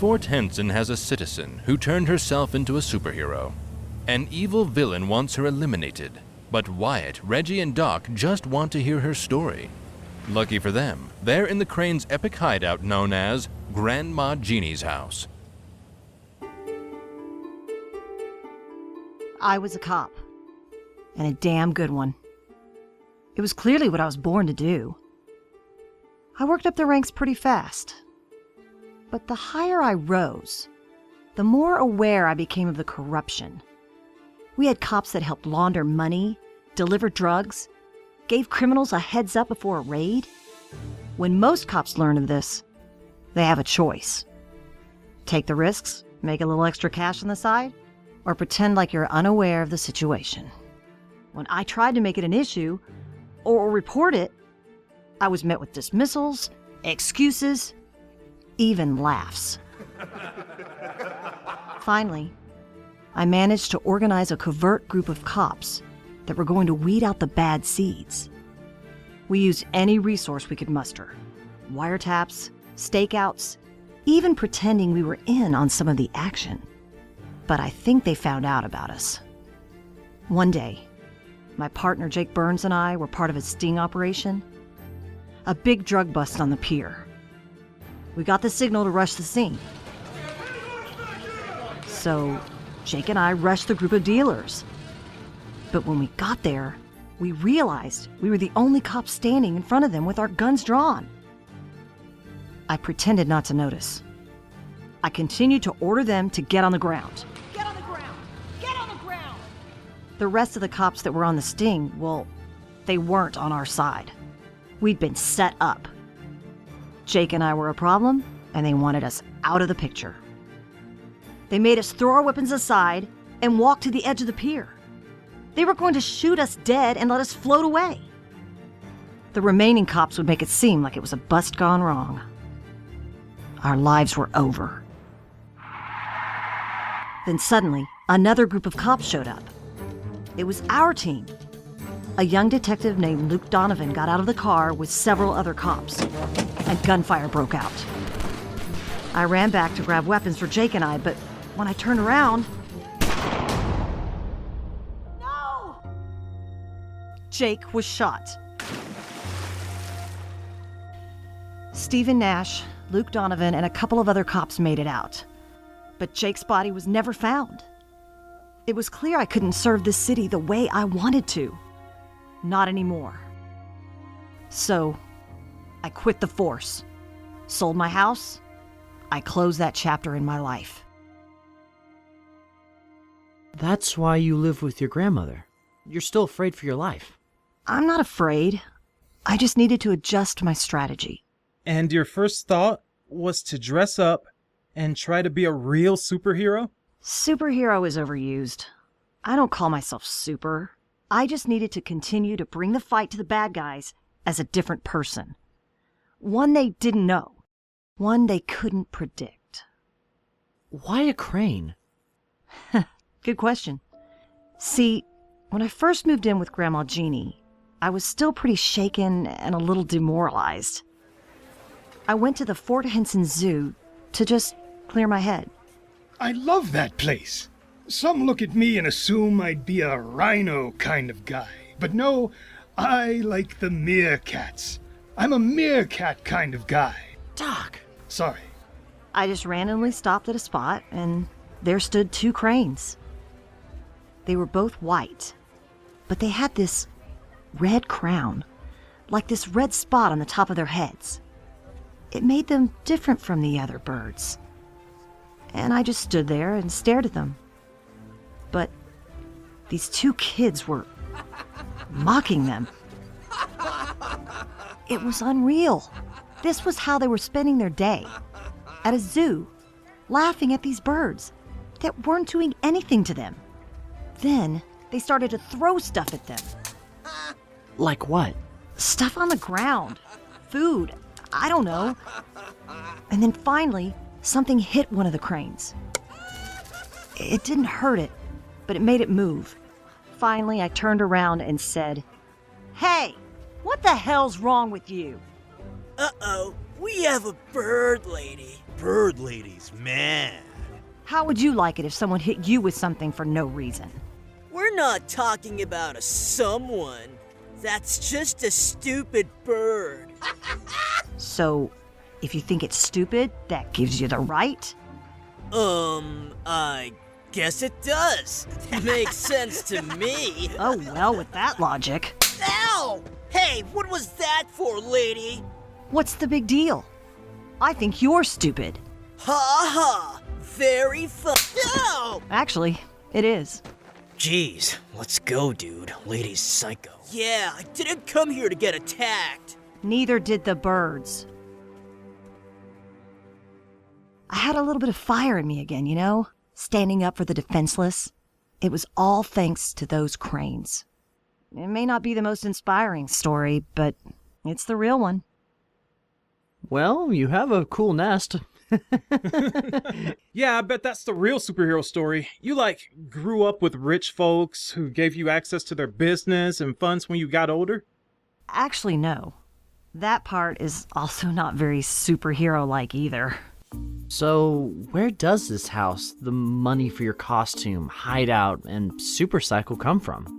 Fort Henson has a citizen who turned herself into a superhero. An evil villain wants her eliminated, but Wyatt, Reggie, and Doc just want to hear her story. Lucky for them, they're in the Crane's epic hideout known as Grandma Jeannie's house. I was a cop, and a damn good one. It was clearly what I was born to do. I worked up the ranks pretty fast. But the higher I rose, the more aware I became of the corruption. We had cops that helped launder money, deliver drugs, gave criminals a heads up before a raid. When most cops learn of this, they have a choice. Take the risks, make a little extra cash on the side, or pretend like you're unaware of the situation. When I tried to make it an issue, or report it, I was met with dismissals, excuses, even laughs. Finally, I managed to organize a covert group of cops that were going to weed out the bad seeds. We used any resource we could muster. Wiretaps, stakeouts, even pretending we were in on some of the action. But I think they found out about us. One day, my partner Jake Burns and I were part of a sting operation. A big drug bust on the pier. We got the signal to rush the scene. So, Jake and I rushed the group of dealers. But when we got there, we realized we were the only cops standing in front of them with our guns drawn. I pretended not to notice. I continued to order them to get on the ground. Get on the ground! Get on the ground! The rest of the cops that were on the sting, well, they weren't on our side. We'd been set up. Jake and I were a problem, and they wanted us out of the picture. They made us throw our weapons aside and walk to the edge of the pier. They were going to shoot us dead and let us float away. The remaining cops would make it seem like it was a bust gone wrong. Our lives were over. Then suddenly, another group of cops showed up. It was our team. A young detective named Luke Donovan got out of the car with several other cops, and gunfire broke out. I ran back to grab weapons for Jake and I, but when I turned around... No! Jake was shot. Stephen Nash, Luke Donovan, and a couple of other cops made it out. But Jake's body was never found. It was clear I couldn't serve this city the way I wanted to. Not anymore. So, I quit the force, sold my house. I closed that chapter in my life. That's why you live with your grandmother. You're still afraid for your life. I'm not afraid. I just needed to adjust my strategy. And your first thought was to dress up and try to be a real superhero? Superhero is overused. I don't call myself super. I just needed to continue to bring the fight to the bad guys as a different person. One they didn't know. One they couldn't predict. Why a crane? Good question. See, when I first moved in with Grandma Jeannie, I was still pretty shaken and a little demoralized. I went to the Fort Henson Zoo to just clear my head. I love that place. Some look at me and assume I'd be a rhino kind of guy. But no, I like the meerkats. I'm a meerkat kind of guy. Doc! Sorry. I just randomly stopped at a spot, and there stood two cranes. They were both white, but they had this red crown, like this red spot on the top of their heads. It made them different from the other birds. And I just stood there and stared at them. But these two kids were mocking them. It was unreal. This was how they were spending their day. At a zoo, laughing at these birds that weren't doing anything to them. Then they started to throw stuff at them. Like what? Stuff on the ground. Food. I don't know. And then finally, something hit one of the cranes. It didn't hurt it, but it made it move. Finally, I turned around and said, "Hey, what the hell's wrong with you?" Uh-oh, we have a bird lady. bird lady's mad. How would you like it if someone hit you with something for no reason? We're not talking about a someone. That's just a stupid bird. So, if you think it's stupid, that gives you the right? I guess it does. Makes sense to me. Oh, well, with that logic. Ow! Hey, what was that for, lady? What's the big deal? I think you're stupid. Ha ha! Very fun. Ow! Actually, it is. Jeez, let's go, dude. Lady's psycho. Yeah, I didn't come here to get attacked. Neither did the birds. I had a little bit of fire in me again, you know? Standing up for the defenseless. It was all thanks to those cranes. It may not be the most inspiring story, but it's the real one. Well, you have a cool nest. Yeah, I bet that's the real superhero story. You, grew up with rich folks who gave you access to their business and funds when you got older? Actually, no. That part is also not very superhero-like either. So, where does this house, the money for your costume, hideout, and supercycle come from?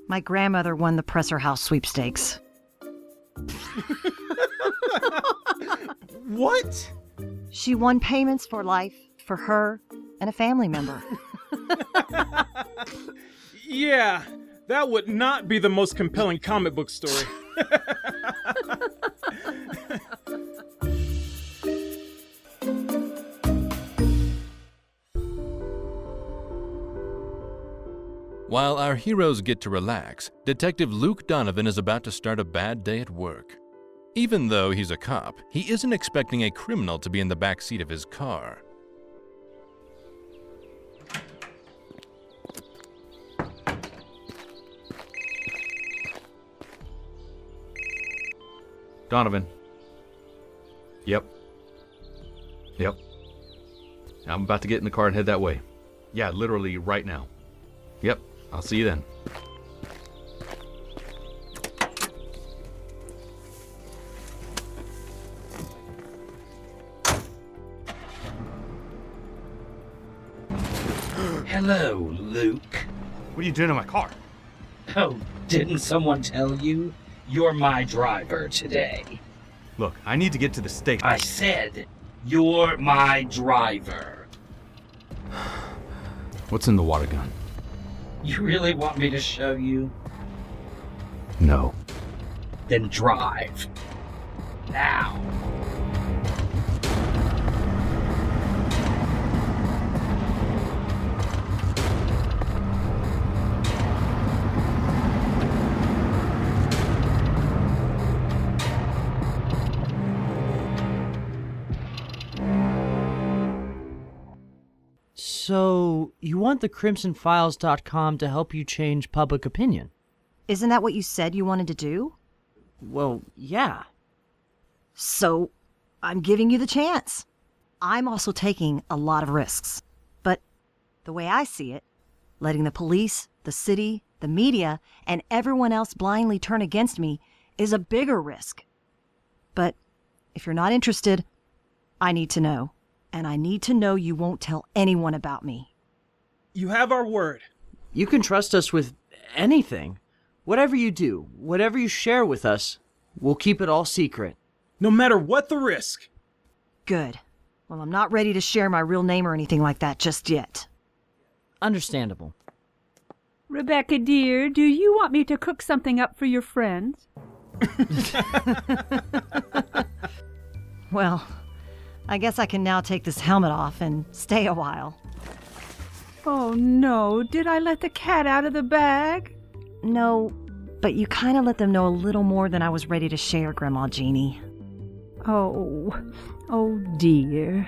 My grandmother won the Presser House sweepstakes. What? She won payments for life for her and a family member. Yeah, that would not be the most compelling comic book story. While our heroes get to relax, Detective Luke Donovan is about to start a bad day at work. Even though he's a cop, he isn't expecting a criminal to be in the back seat of his car. Donovan. Yep. I'm about to get in the car and head that way. Yeah, literally right now. Yep, I'll see you then. Hello, Luke. What are you doing in my car? Oh, didn't someone tell you? You're my driver today. Look, I need to get to the station. I said, you're my driver. What's in the water gun? You really want me to show you? No. Then drive. Now. So, you want the crimsonfiles.com to help you change public opinion? Isn't that what you said you wanted to do? Well, yeah. So, I'm giving you the chance. I'm also taking a lot of risks. But the way I see it, letting the police, the city, the media, and everyone else blindly turn against me is a bigger risk. But if you're not interested, I need to know. And I need to know you won't tell anyone about me. You have our word. You can trust us with anything. Whatever you do, whatever you share with us, we'll keep it all secret. No matter what the risk. Good. Well, I'm not ready to share my real name or anything like that just yet. Understandable. Rebecca, dear, do you want me to cook something up for your friends? Well, I guess I can now take this helmet off and stay a while. Oh, no. Did I let the cat out of the bag? No, but you kind of let them know a little more than I was ready to share, Grandma Jeannie. Oh dear.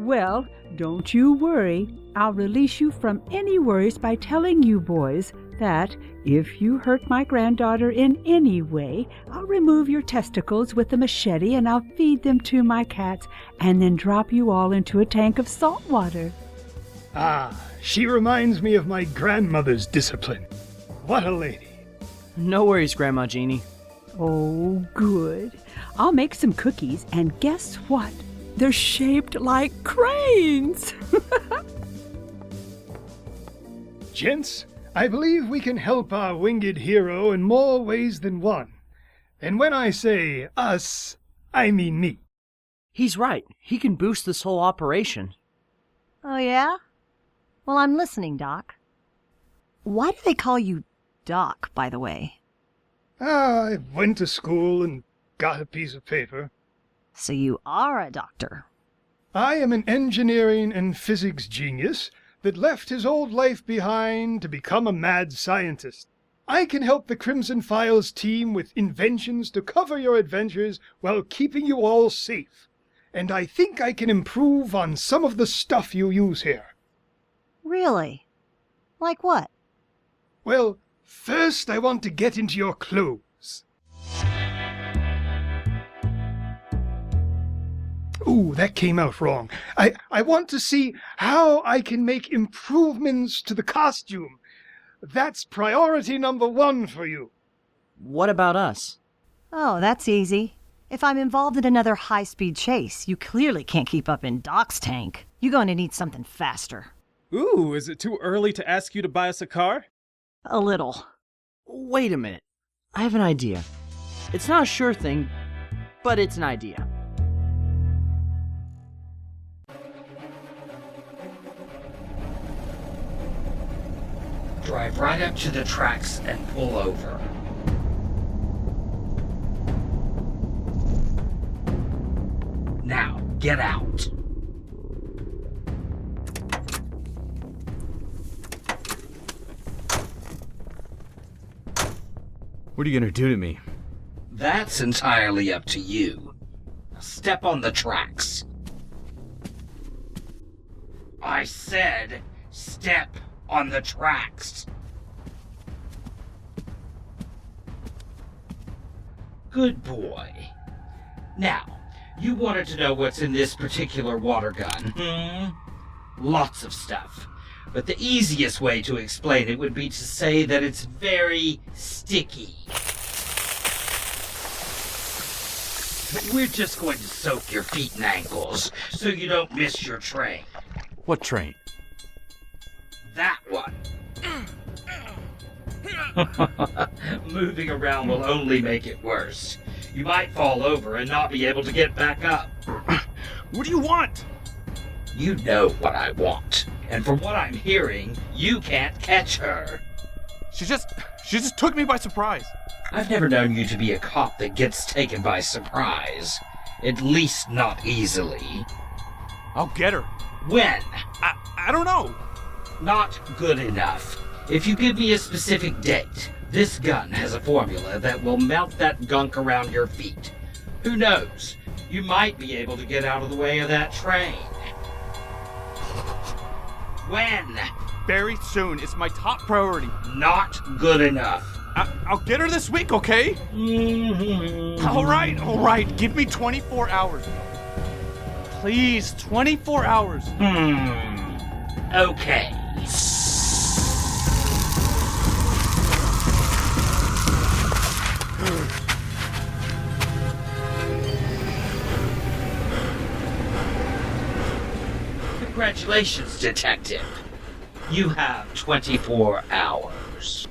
Well, don't you worry. I'll release you from any worries by telling you boys that if you hurt my granddaughter in any way, I'll remove your testicles with a machete and I'll feed them to my cats and then drop you all into a tank of salt water. Ah, she reminds me of my grandmother's discipline. What a lady. No worries, Grandma Jeannie. Oh, good. I'll make some cookies, and guess what? They're shaped like cranes. Gents, I believe we can help our winged hero in more ways than one. And when I say us, I mean me. He's right. He can boost this whole operation. Oh, yeah? Well, I'm listening, Doc. Why do they call you Doc, by the way? I went to school and got a piece of paper. So you are a doctor. I am an engineering and physics genius that left his old life behind to become a mad scientist. I can help the Crimson Files team with inventions to cover your adventures while keeping you all safe. And I think I can improve on some of the stuff you use here. Really? Like what? Well, first I want to get into your clothes. Ooh, that came out wrong. I want to see how I can make improvements to the costume. That's priority number 1 for you. What about us? Oh, that's easy. If I'm involved in another high-speed chase, you clearly can't keep up in Doc's tank. You're going to need something faster. Ooh, is it too early to ask you to buy us a car? A little. Wait a minute. I have an idea. It's not a sure thing, but it's an idea. Drive right up to the tracks and pull over. Now, get out. What are you gonna do to me? That's entirely up to you. Now step on the tracks. I said, step on the tracks. Good boy. Now, you wanted to know what's in this particular water gun, Lots of stuff. But the easiest way to explain it would be to say that it's very sticky. We're just going to soak your feet and ankles so you don't miss your train. What train? That one. Moving around will only make it worse. You might fall over and not be able to get back up. What do you want? You know what I want. And from what I'm hearing, you can't catch her. She just took me by surprise. I've never known you to be a cop that gets taken by surprise. At least not easily. I'll get her. When? I don't know. Not good enough. If you give me a specific date, this gun has a formula that will melt that gunk around your feet. Who knows? You might be able to get out of the way of that train. When? Very soon. It's my top priority. Not good enough. I'll get her this week, okay? All right. Give me 24 hours. Please, 24 hours. Okay. Congratulations, Detective. You have 24 hours.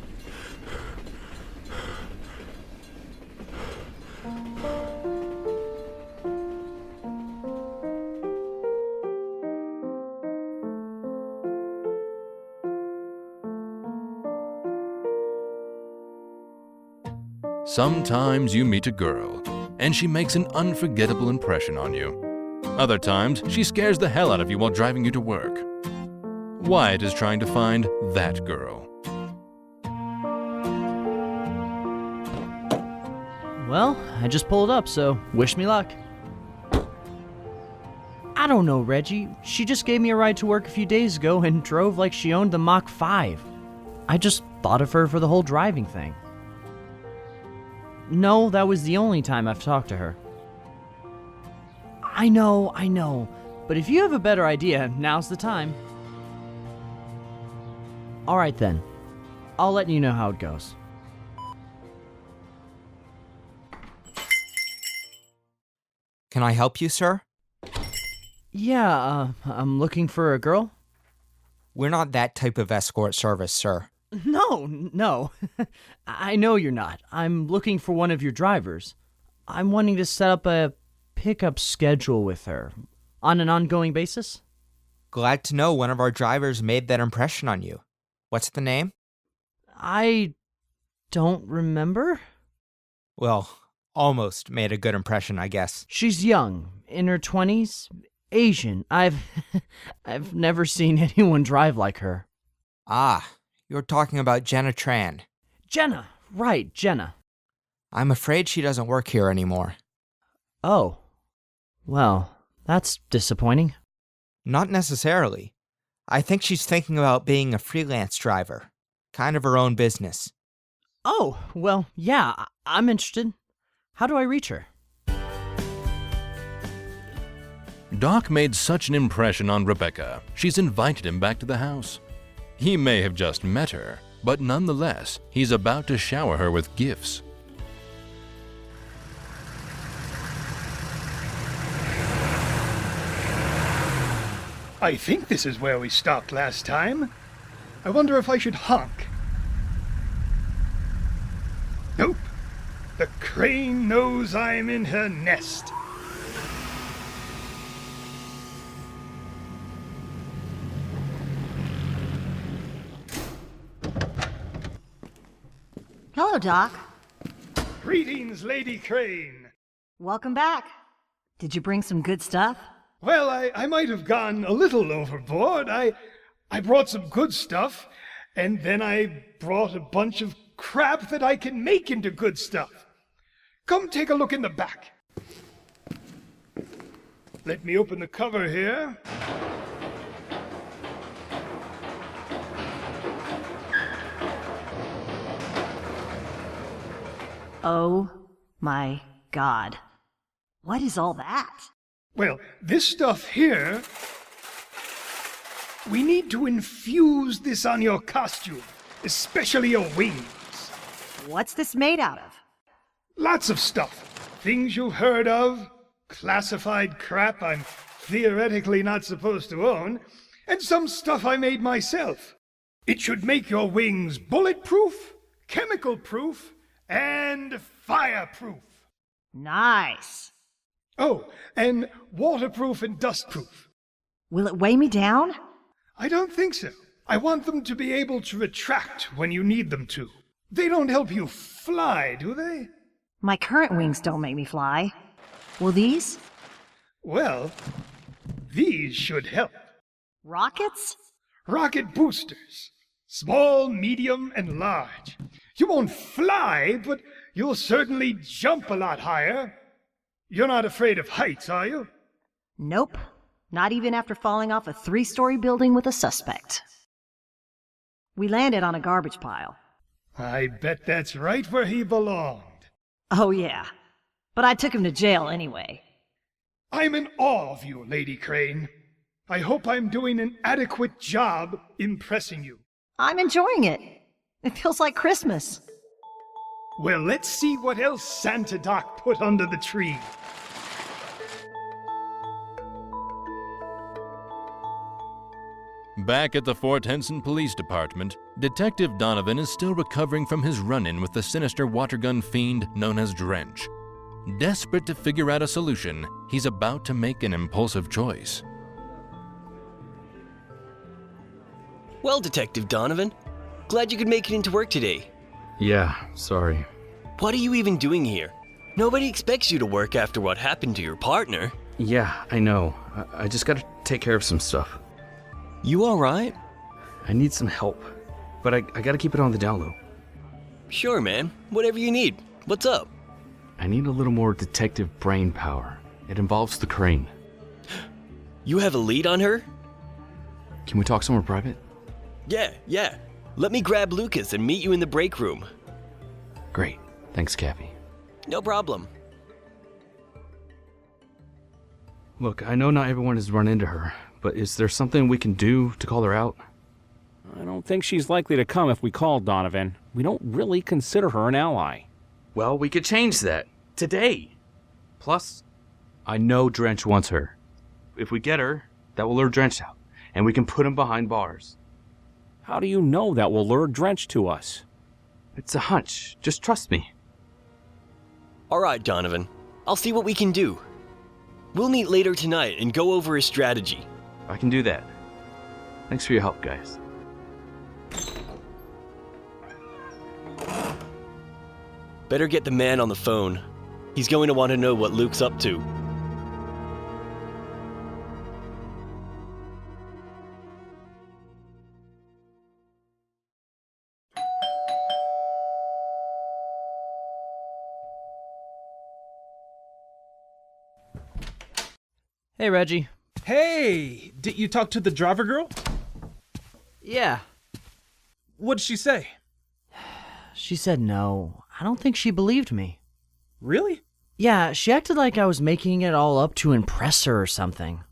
Sometimes you meet a girl, and she makes an unforgettable impression on you. Other times, she scares the hell out of you while driving you to work. Wyatt is trying to find that girl. Well, I just pulled up, so wish me luck. I don't know, Reggie. She just gave me a ride to work a few days ago and drove like she owned the Mach 5. I just thought of her for the whole driving thing. No, that was the only time I've talked to her. I know, but if you have a better idea, now's the time. Alright then, I'll let you know how it goes. Can I help you, sir? Yeah, I'm looking for a girl. We're not that type of escort service, sir. No. I know you're not. I'm looking for one of your drivers. I'm wanting to set up a pickup schedule with her on an ongoing basis. Glad to know one of our drivers made that impression on you. What's the name? I don't remember. Well, almost made a good impression, I guess. She's young, in her 20s, Asian. I've never seen anyone drive like her. Ah, you're talking about Jenna Tran. Jenna, right, Jenna. I'm afraid she doesn't work here anymore. Oh, well, that's disappointing. Not necessarily. I think she's thinking about being a freelance driver. Kind of her own business. Oh, well, yeah, I'm interested. How do I reach her? Doc made such an impression on Rebecca, she's invited him back to the house. He may have just met her, but nonetheless, he's about to shower her with gifts. I think this is where we stopped last time. I wonder if I should honk. Nope. The crane knows I'm in her nest. Hello, Doc. Greetings, Lady Crane. Welcome back. Did you bring some good stuff? Well, I might have gone a little overboard. I brought some good stuff, and then I brought a bunch of crap that I can make into good stuff. Come take a look in the back. Let me open the cover here. Oh my God. What is all that? Well, this stuff here, we need to infuse this on your costume, especially your wings. What's this made out of? Lots of stuff. Things you've heard of, classified crap I'm theoretically not supposed to own, and some stuff I made myself. It should make your wings bulletproof, chemical-proof, and fireproof. Nice. Oh, and waterproof and dustproof. Will it weigh me down? I don't think so. I want them to be able to retract when you need them to. They don't help you fly, do they? My current wings don't make me fly. Will these? Well, these should help. Rockets? Rocket boosters. Small, medium, and large. You won't fly, but you'll certainly jump a lot higher. You're not afraid of heights, are you? Nope. Not even after falling off a 3-story building with a suspect. We landed on a garbage pile. I bet that's right where he belonged. Oh, yeah. But I took him to jail anyway. I'm in awe of you, Lady Crane. I hope I'm doing an adequate job impressing you. I'm enjoying it. It feels like Christmas. Well, let's see what else Santa Doc put under the tree. Back at the Fort Henson Police Department, Detective Donovan is still recovering from his run-in with the sinister water gun fiend known as Drench. Desperate to figure out a solution, he's about to make an impulsive choice. Well, Detective Donovan, glad you could make it into work today. Yeah, sorry. What are you even doing here? Nobody expects you to work after what happened to your partner. Yeah, I know. I just gotta take care of some stuff. You alright? I need some help, but I gotta keep it on the down low. Sure, man. Whatever you need. What's up? I need a little more detective brain power. It involves the crane. You have a lead on her? Can we talk somewhere private? Yeah. Let me grab Lucas and meet you in the break room. Great. Thanks, Cappy. No problem. Look, I know not everyone has run into her, but is there something we can do to call her out? I don't think she's likely to come if we call, Donovan. We don't really consider her an ally. Well, we could change that. Today. Plus, I know Drench wants her. If we get her, that will lure Drench out, and we can put him behind bars. How do you know that will lure Drench to us? It's a hunch. Just trust me. All right, Donovan. I'll see what we can do. We'll meet later tonight and go over a strategy. I can do that. Thanks for your help, guys. Better get the man on the phone. He's going to want to know what Luke's up to. Hey, Reggie. Hey, did you talk to the driver girl? Yeah. What'd she say? She said no. I don't think she believed me. Really? Yeah, she acted like I was making it all up to impress her or something.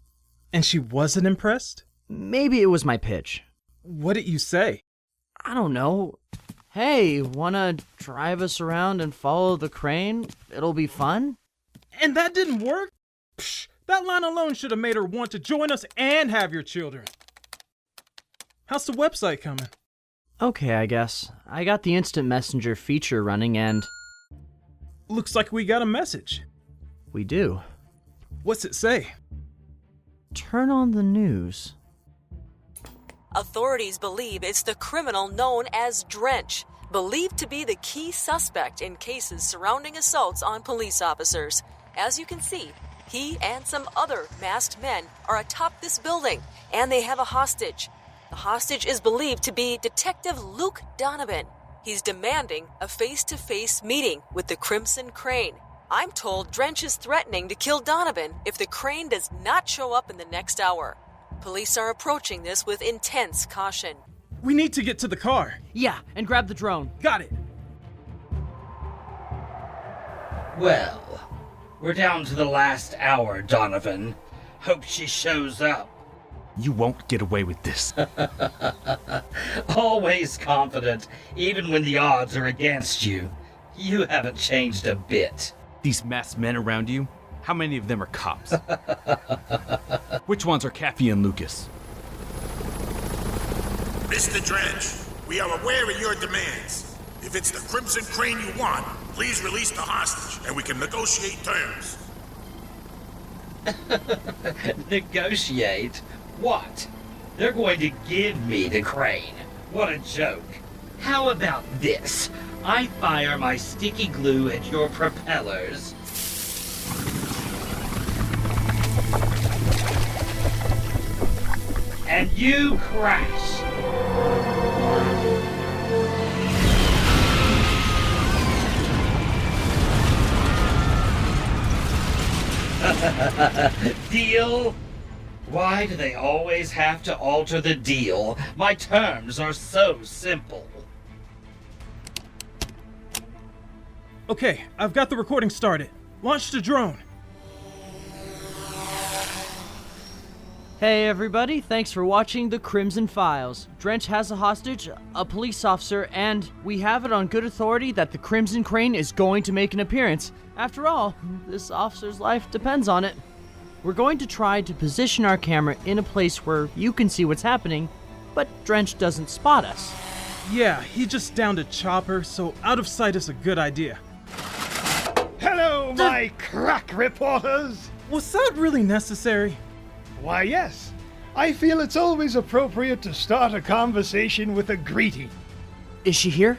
And she wasn't impressed? Maybe it was my pitch. What did you say? I don't know. Hey, wanna drive us around and follow the crane? It'll be fun? And that didn't work? Psh, that line alone should have made her want to join us and have your children. How's the website coming? Okay, I guess. I got the instant messenger feature running and... Looks like we got a message. We do. What's it say? Turn on the news. Authorities believe it's the criminal known as Drench, believed to be the key suspect in cases surrounding assaults on police officers. As you can see, he and some other masked men are atop this building, and they have a hostage. The hostage is believed to be Detective Luke Donovan. He's demanding a face-to-face meeting with the Crimson Crane. I'm told Drench is threatening to kill Donovan if the crane does not show up in the next hour. Police are approaching this with intense caution. We need to get to the car. Yeah, and grab the drone. Got it. Well, we're down to the last hour, Donovan. Hope she shows up. You won't get away with this. Always confident, even when the odds are against you. You haven't changed a bit. These masked men around you, how many of them are cops? Which ones are Caffey and Lucas? Mr. Drench, we are aware of your demands. If it's the Crimson Crane you want, please release the hostage and we can negotiate terms. Negotiate? What? They're going to give me the crane. What a joke. How about this? I fire my sticky glue at your propellers. And you crash. Deal? Why do they always have to alter the deal? My terms are so simple. Okay, I've got the recording started. Launch the drone. Hey everybody, thanks for watching the Crimson Files. Drench has a hostage, a police officer, and we have it on good authority that the Crimson Crane is going to make an appearance. After all, this officer's life depends on it. We're going to try to position our camera in a place where you can see what's happening, but Drench doesn't spot us. Yeah, he just downed a chopper, so out of sight is a good idea. Hello, my crack reporters! Was that really necessary? Why, yes. I feel it's always appropriate to start a conversation with a greeting. Is she here?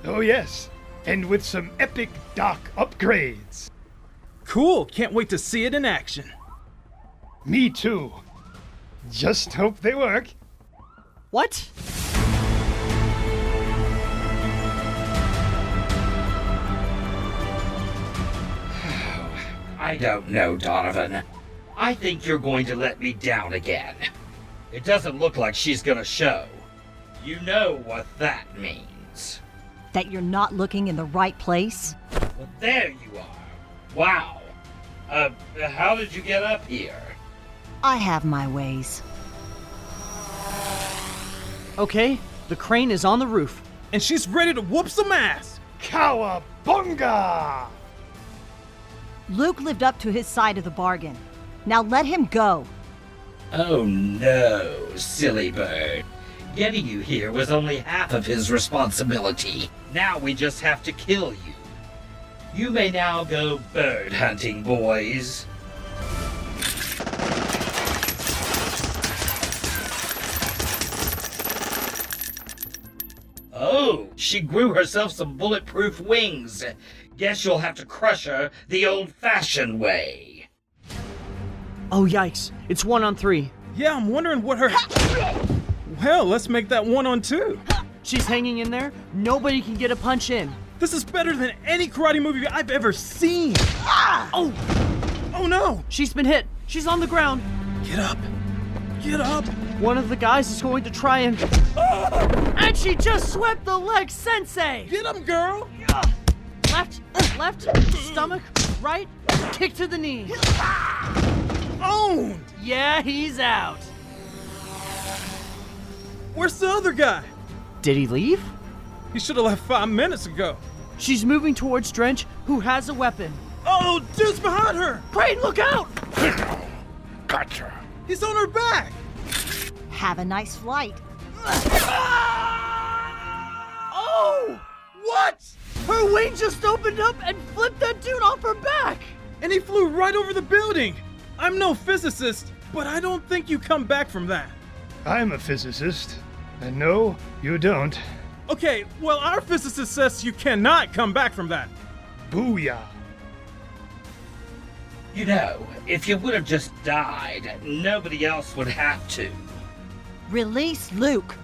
Oh, yes. And with some epic dock upgrades. Cool. Can't wait to see it in action. Me too. Just hope they work. What? I don't know, Donovan. I think you're going to let me down again. It doesn't look like she's gonna show. You know what that means. That you're not looking in the right place? Well, there you are. Wow. How did you get up here? I have my ways. Okay, the crane is on the roof. And she's ready to whoop some ass! Cowabunga! Luke lived up to his side of the bargain. Now let him go. Oh no, silly bird. Getting you here was only half of his responsibility. Now we just have to kill you. You may now go bird hunting, boys. Oh, she grew herself some bulletproof wings. Guess you'll have to crush her the old-fashioned way. Oh, yikes. It's 1 on 3. Yeah, I'm wondering what her... Well, let's make that 1 on 2. She's hanging in there. Nobody can get a punch in. This is better than any karate movie I've ever seen. Oh! Oh no! She's been hit. She's on the ground. Get up. Get up. One of the guys is going to try and... And she just swept the leg, Sensei! Get him, girl! Left, stomach, right, kick to the knee. Owned! Yeah, he's out. Where's the other guy? Did he leave? He should have left 5 minutes ago. She's moving towards Drench, who has a weapon. Oh, dude's behind her! Crane, look out! Gotcha. He's on her back! Have a nice flight. Oh! What? Her wing just opened up and flipped that dude off her back! And he flew right over the building! I'm no physicist, but I don't think you come back from that. I'm a physicist. And no, you don't. Okay, well, our physicist says you cannot come back from that. Booyah. You know, if you would have just died, nobody else would have to. Release Luke.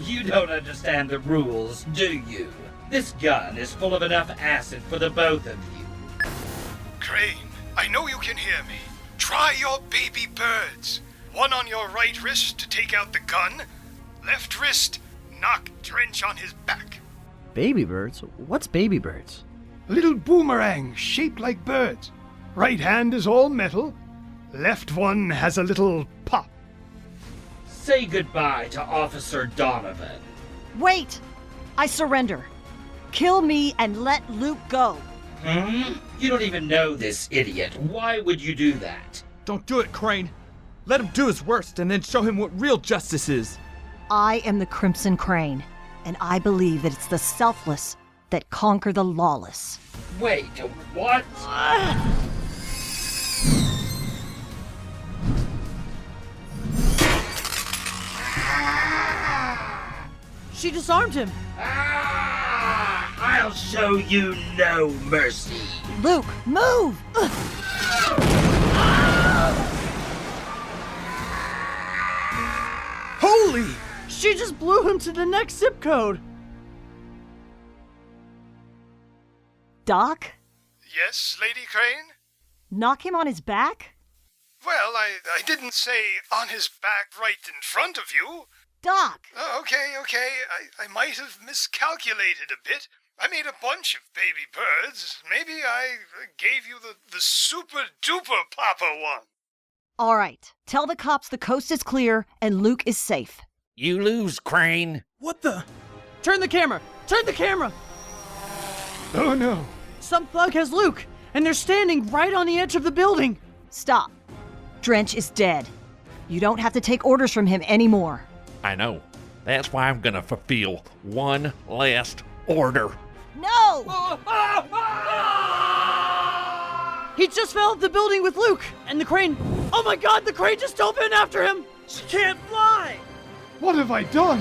You don't understand the rules, do you? This gun is full of enough acid for the both of you. Crane, I know you can hear me. Try your baby birds. One on your right wrist to take out the gun. Left wrist, knock Drench on his back. Baby birds? What's baby birds? Little boomerangs shaped like birds. Right hand is all metal. Left one has a little pop. Say goodbye to Officer Donovan. Wait! I surrender. Kill me and let Luke go. You don't even know this idiot. Why would you do that? Don't do it, Crane. Let him do his worst and then show him what real justice is. I am the Crimson Crane, and I believe that it's the selfless that conquer the lawless. Wait, what? She disarmed him. I'll show you no mercy. Luke, move! Holy! She just blew him to the next zip code. Doc? Yes, Lady Crane? Knock him on his back? Well, I didn't say on his back right in front of you. Doc! Okay. I might have miscalculated a bit. I made a bunch of baby birds. Maybe I gave you the super duper papa one. All right. Tell the cops the coast is clear and Luke is safe. You lose, Crane. What the? Turn the camera! Turn the camera! Oh no. Some thug has Luke, and they're standing right on the edge of the building. Stop. Drench is dead. You don't have to take orders from him anymore. I know. That's why I'm gonna fulfill one last order. No! He just fell off the building with Luke, and the crane... Oh my god, the crane just dove in after him! She can't fly! What have I done?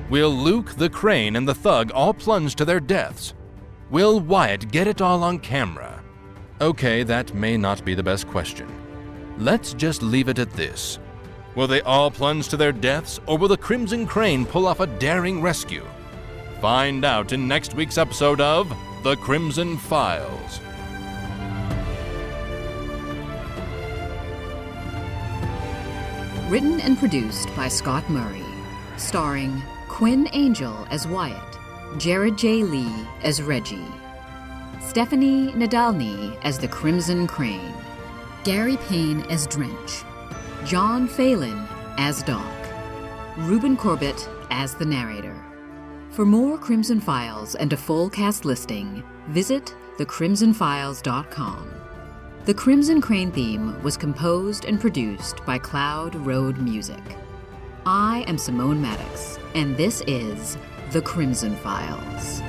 Will Luke, the crane, and the thug all plunge to their deaths? Will Wyatt get it all on camera? Okay, that may not be the best question. Let's just leave it at this. Will they all plunge to their deaths, or will the Crimson Crane pull off a daring rescue? Find out in next week's episode of The Crimson Files. Written and produced by Scott Murray. Starring Quinn Angel as Wyatt, Jared J. Lee as Reggie, Stephanie Nadalny as the Crimson Crane, Gary Payne as Drench, John Phelan as Doc, Reuben Corbett as the narrator. For more Crimson Files and a full cast listing, visit thecrimsonfiles.com. The Crimson Crane theme was composed and produced by Cloud Road Music. I am Simone Maddox, and this is The Crimson Files.